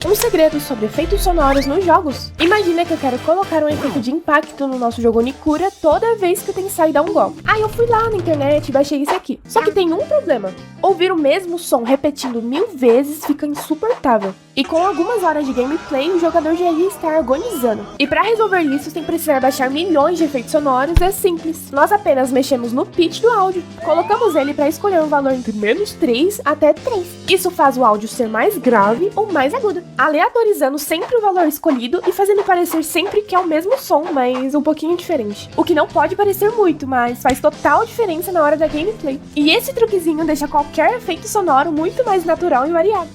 Um segredo sobre efeitos sonoros nos jogos. Imagina que eu quero colocar um efeito de impacto no nosso jogo Onikura toda vez que eu tentar sair dar um golpe. Aí eu fui lá na internet e baixei isso aqui. Só que tem um problema. Ouvir o mesmo som repetindo 1000 vezes fica insuportável. E com algumas horas de gameplay, o jogador já ia estar agonizando. E para resolver isso, sem precisar baixar milhões de efeitos sonoros, é simples. Nós apenas mexemos no pitch do áudio. Colocamos ele para escolher um valor entre -3 até 3. Isso faz o áudio ser mais grave ou mais agudo, aleatorizando sempre o valor escolhido e fazendo parecer sempre que é o mesmo som, mas um pouquinho diferente. O que não pode parecer muito, mas faz total diferença na hora da gameplay. E esse truquezinho deixa qualquer efeito sonoro muito mais natural e variado.